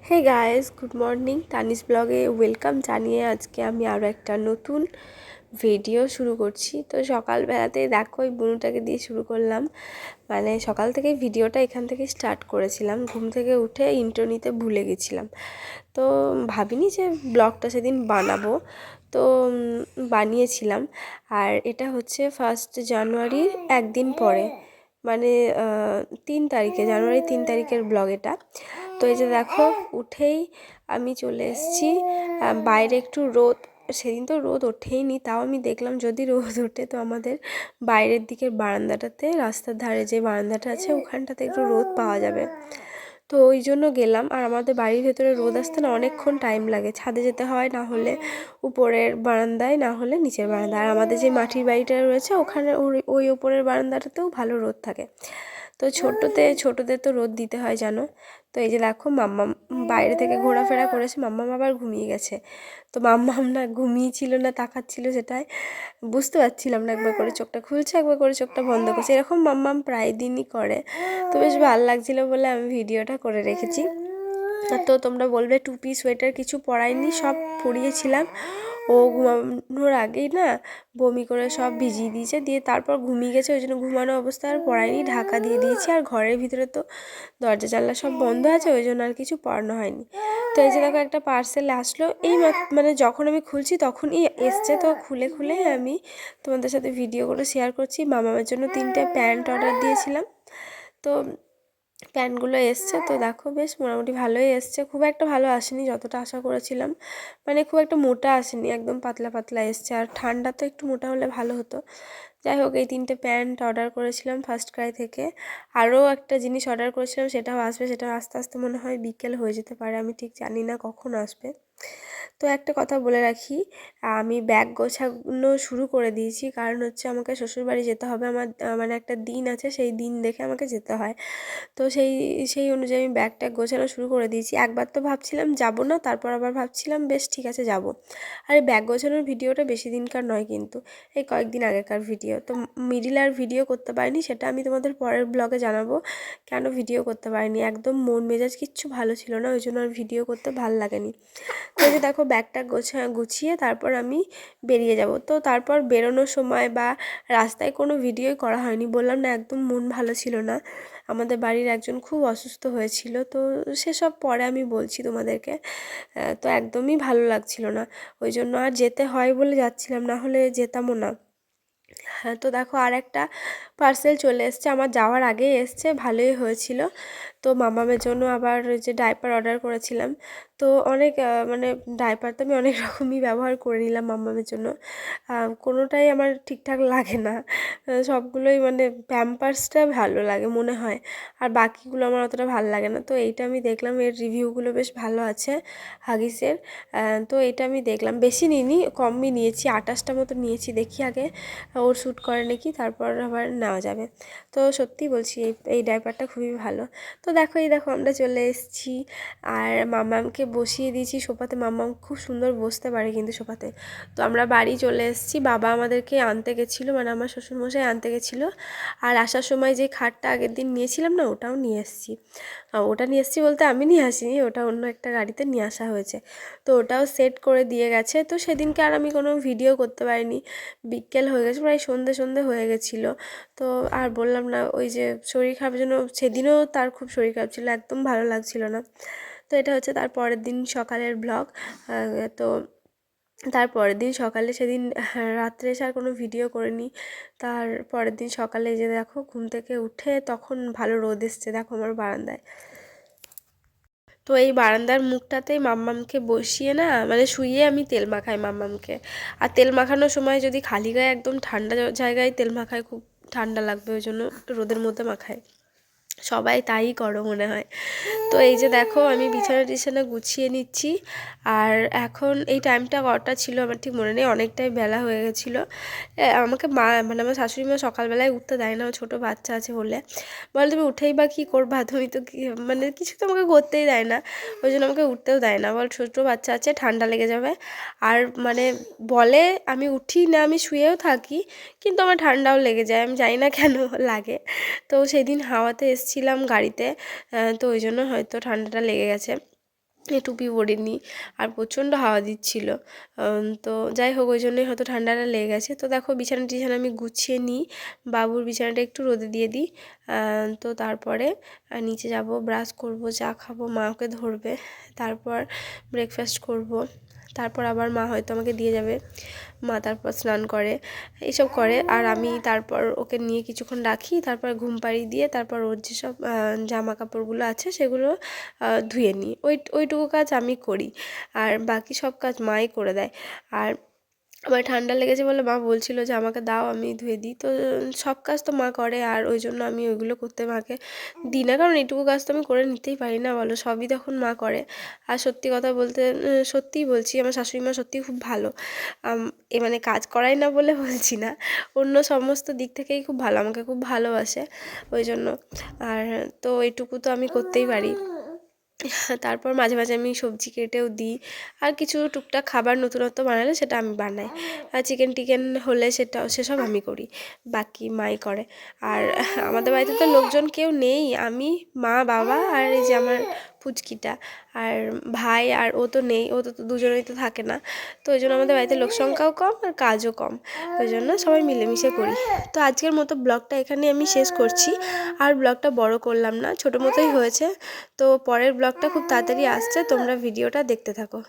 হে guys, good morning. Tanis ব্লগে welcome জানিয়ে আজকে আমি আরও একটা নতুন ভিডিও শুরু করছি। তো সকালবেলাতেই দেখো ওই বুনুটাকে দিয়ে শুরু করলাম। মানে সকাল থেকে ভিডিওটা এখান থেকে স্টার্ট করেছিলাম। ঘুম থেকে উঠে ইন্ট্রো নিতে ভুলে গেছিলাম, তো ভাবিনি যে ব্লগটা সেদিন বানাবো। তো বানিয়েছিলাম। আর এটা হচ্ছে 1 জানুয়ারির একদিন পরে, মানে 3 তারিখে, জানুয়ারি 3 তারিখের ব্লগ এটা। তো এই যে দেখো উঠেই আমি চলে এসেছি বাইরে। একটু রোদ, সেদিন তো রোদ ওঠেইনি, তাও আমি দেখলাম যদি রোদ ওঠে তো আমাদের বাইরের দিকের বারান্দাটাতে, রাস্তার ধারে যে বারান্দাটা আছে ওখানটাতে একটু রোদ পাওয়া যাবে। তো ওই জন্য গেলাম। আর আমাদের বাড়ির ভেতরে রোদ আসতে না অনেকক্ষণ টাইম লাগে, ছাদে যেতে হয়, না হলে উপরের বারান্দায়, না হলে নিচের বারান্দায়। আর আমাদের যে মাটির বাড়িটা রয়েছে ওখানে ওই উপরের বারান্দাটাতেও ভালো রোদ থাকে। তো ছোটোদের তো রোদ দিতে হয় জানো। তো এই যে দেখো মাম্মাম বাইরে থেকে ঘোরাফেরা করেছে, মাম্মাম আবার ঘুমিয়ে গেছে। তো মাম্মাম না ঘুমিয়েছিল না তাকাচ্ছিল, সেটাই বুঝতে পারছিলাম না। একবার করে চোখটা খুলছে, একবার করে চোখটা বন্ধ করছে, এরকম মাম্মাম প্রায় দিনই করে। তো বেশ ভালো লাগছিলো বলে আমি ভিডিওটা করে রেখেছি। তো তোমরা বলবে টুপি সোয়েটার কিছু পরাইনি, সব পরিয়েছিলাম। ও ঘুমানোর আগেই না বমি করে সব ভিজিয়ে দিয়েছে, দিয়ে তারপর ঘুমিয়ে গেছে, ওই জন্য ঘুমানো অবস্থায় আর পরাইনি, ঢাকা দিয়ে দিয়েছি। আর ঘরের ভিতরে তো দরজা জানলা সব বন্ধ আছে, ওই জন্য আর কিছু পরানো হয়নি। তো এই যে দেখো একটা পার্সেল আসলো, এই মানে যখন আমি খুলছি তখনই এসছে। তো খুলে আমি তোমাদের সাথে ভিডিও করে শেয়ার করছি। মামামের জন্য 3টে প্যান্ট অর্ডার দিয়েছিলাম, তো প্যান্টগুলো এসছে। তো দেখো বেশ মোটামুটি ভালোই এসছে, খুব একটা ভালো আসেনি যতটা আশা করেছিলাম। মানে খুব একটা মোটা আসেনি, একদম পাতলা পাতলা এসছে। আর ঠান্ডা তো একটু মোটা হলে ভালো হতো। যাই হোক, এই 3টে প্যান্ট অর্ডার করেছিলাম ফার্স্ট ক্রাই থেকে। আরও একটা জিনিস অর্ডার করেছিলাম, সেটাও আসবে। সেটা আস্তে আস্তে মনে হয় বিকেল হয়ে যেতে পারে, আমি ঠিক জানি না কখন আসবে। তো একটা কথা বলে রাখি, আমি ব্যাগ গোছানো শুরু করে দিয়েছি, কারণ হচ্ছে আমাকে শ্বশুরবাড়ি যেতে হবে। আমার মানে একটা দিন আছে, সেই দিন দেখে আমাকে যেতে হয়। তো সেই অনুযায়ী আমি ব্যাগ ট্যাগ গোছানো শুরু করে দিয়েছি। একবার তো ভাবছিলাম যাব না, তারপর আবার ভাবছিলাম বেশ ঠিক আছে যাব। আর এই ব্যাগ গোছানোর ভিডিওটা বেশি দিনকার নয়, কিন্তু এই কয়েকদিন আগেকার ভিডিও। তো মিডিল আর ভিডিও করতে পারিনি, সেটা আমি তোমাদের পরের ব্লগে জানাবো কেন ভিডিও করতে পারিনি। একদম মন মেজাজ কিচ্ছু ভালো ছিল না, ওই জন্য আর ভিডিও করতে ভাল লাগেনি। তো এই যে দেখো ব্যাগটা গুছিয়ে তারপর আমি বেরিয়ে যাব। তো তারপর বেরোনোর সময় বা রাস্তায় কোনো ভিডিওই করা হয়নি, বললাম না একদম মন ভালো ছিল না। আমাদের বাড়ির একজন খুব অসুস্থ হয়েছিল, তো সেসব পরে আমি বলছি তোমাদেরকে। তো একদমই ভালো লাগছিল না, ওই জন্য আর যেতে হয় বলে যাচ্ছিলাম, না হলে যেতামও না। হ্যাঁ, তো দেখো আর একটা পার্সেল চলে এসছে, আমার যাওয়ার আগেই এসছে, ভালোই হয়েছিল। তো মামামের জন্য আবার যে ডাইপার অর্ডার করেছিলাম, তো অনেক মানে ডাইপার তো আমি অনেক রকমই ব্যবহার করে নিলাম মামামের জন্য। কোনোটাই আমার ঠিকঠাক লাগে না, সবগুলোই মানে প্যাম্পার্সটা ভালো লাগে মনে হয়, আর বাকিগুলো আমার অতটা ভালো লাগে না। তো এইটা আমি দেখলাম, এর রিভিউগুলো বেশ ভালো আছে হাগিসের। তো এটা আমি দেখলাম, বেশি নিইনি, কমই নিয়েছি, 28টা মতো নিয়েছি। দেখি আগে ওর শ্যুট করে নাকি, তারপর আবার নেওয়া যাবে। তো সত্যি বলছি এই ডাইপারটা খুবই ভালো। তো দেখো এই দেখো আমরা চলে এসেছি, আর মাম্মামকে বসিয়ে দিয়েছি সোফাতে। মাম্মাম খুব সুন্দর বসতে পারে কিন্তু সোফাতে। তো আমরা বাড়ি চলে এসেছি, বাবা আমাদেরকে আনতে গেছিলো, মানে আমার শ্বশুরমশাই আনতে গেছিলো। আর আসার সময় যে খাটটা আগের দিন নিয়েছিলাম না, ওটাও নিয়ে এসেছি। ওটা নিয়ে এসেছি বলতে আমি নিয়ে আসিনি, ওটা অন্য একটা গাড়িতে নিয়ে আসা হয়েছে। তো ওটাও সেট করে দিয়ে গেছে। তো সেদিনকে আর আমি কোনো ভিডিও করতে পারিনি, বিকেল হয়ে গেছে, প্রায় সন্ধে সন্ধে হয়ে গেছিলো। তো আর বললাম না, ওই যে শরীর খারাপের জন্য, সেদিনও তার খুব শরীর খারাপ ছিল, একদম ভালো লাগছিল না। তো এটা হচ্ছে তার পরের দিন সকালের ব্লগ। তো তার পরের দিন সকালে, সেদিন রাত্রে এসে আর কোনো ভিডিও করিনি। তার পরের দিন সকালে যে দেখো ঘুম থেকে উঠে তখন ভালো রোদ এসছে, দেখো আমার বারান্দায়। তো এই বারান্দার মুখটাতেই মাম্মামকে বসিয়ে না, মানে শুইয়ে আমি তেল মাখাই মাম্মামকে। আর তেল মাখানোর সময় যদি খালি গায়ে একদম ঠান্ডা জায়গায় তেল মাখায়, খুব ঠান্ডা লাগবে, ওই জন্য রোদের মধ্যে মাখায়। সবাই তাই করো মনে হয়। তো এই যে দেখো আমি বিছানা টিছানা গুছিয়ে নিচ্ছি। আর এখন এই টাইমটা কটা ছিল আমার ঠিক মনে নেই, অনেকটাই বেলা হয়ে গেছিলো। আমাকে মানে আমার শাশুড়ি মা সকালবেলায় উঠতে দেয় না, ছোটো বাচ্চা আছে বলে। বলে তুমি উঠেই বা কী করবা, তুমি তো মানে কিছু তো আমাকে করতেই দেয় না, ওই জন্য আমাকে উঠতেও দেয় না। বল ছোটো বাচ্চা আছে, ঠান্ডা লেগে যাবে। আর মানে বলে আমি উঠি না, আমি শুয়েও থাকি, কিন্তু আমার ঠান্ডাও লেগে যায়, আমি জানি না কেন লাগে। তো সেদিন হাওয়াতে এসছিলাম গাড়িতে, তো ওই জন্য হয়তো ঠান্ডাটা লেগে গেছে। টুপি পরিনি আর প্রচণ্ড হাওয়া দিচ্ছিল। তো যাই হোক ওই জন্যই হয়তো ঠান্ডাটা লেগে গেছে। তো দেখো বিছানা টিছানা আমি গুছিয়ে নিই, বাবুর বিছানাটা একটু রোদে দিয়ে দিই। তো তারপরে নিচে যাব, ব্রাশ করব, চা খাবো, মা ওকে ধরবে, তারপর ব্রেকফাস্ট করব, তারপর আবার মা হয়তো আমাকে দিয়ে যাবে। মা তারপর স্নান করে, এইসব করে। আর আমি তারপর ওকে নিয়ে কিছুক্ষণ রাখি, তারপর ঘুম পাড়িয়ে দিয়ে তারপর ওর যেসব জামা কাপড়গুলো আছে সেগুলো ধুয়ে নিই। ওইটুকু কাজ আমি করি, আর বাকি সব কাজ মাই করে দেয়। আর আমার ঠান্ডা লেগেছে বলে মা বলছিল যে আমাকে দাও, আমি ধুয়ে দিই। তো সব কাজ তো মা করে, আর ওই জন্য আমি ওইগুলো করতে মাকে দিই না, কারণ এইটুকু কাজ তো আমি করে নিতেই পারি না বলো, সবই তখন মা করে। আর সত্যি কথা বলতে সত্যিই বলছি, আমার শাশুড়ি মা সত্যিই খুব ভালো। মানে কাজ করাই না বলে বলছি না, অন্য সমস্ত দিক থেকেই খুব ভালো, আমাকে খুব ভালোবাসে ওই জন্য। আর তো এইটুকু তো আমি করতেই পারি। তারপর মাঝে মাঝে আমি সবজি কেটেও দিই, আর কিছু টুকটাক খাবার নতুনত্ব বানালে সেটা আমি বানাই, আর চিকেন টিকেন হলে সেসব আমি করি, বাকি মাই করে। আর আমাদের বাড়িতে তো লোকজন কেউ নেই, আমি, মা, বাবা আর এই যে আমার পুচকিটা, আর ভাই, আর ও তো নেই, ও তো দুজনেই তো থাকে না। তো ওই জন্য আমাদের বাড়িতে লোক সংখ্যাও কম আর কাজও কম, ওই জন্য সবাই মিলেমিশে করি। তো আজকের মতো ব্লগটা এখানে আমি শেষ করছি, আর ব্লগটা বড় করলাম না, ছোটো মতোই হয়েছে। তো পরের ব্লগটা খুব তাড়াতাড়ি আসছে, তোমরা ভিডিওটা দেখতে থাকো।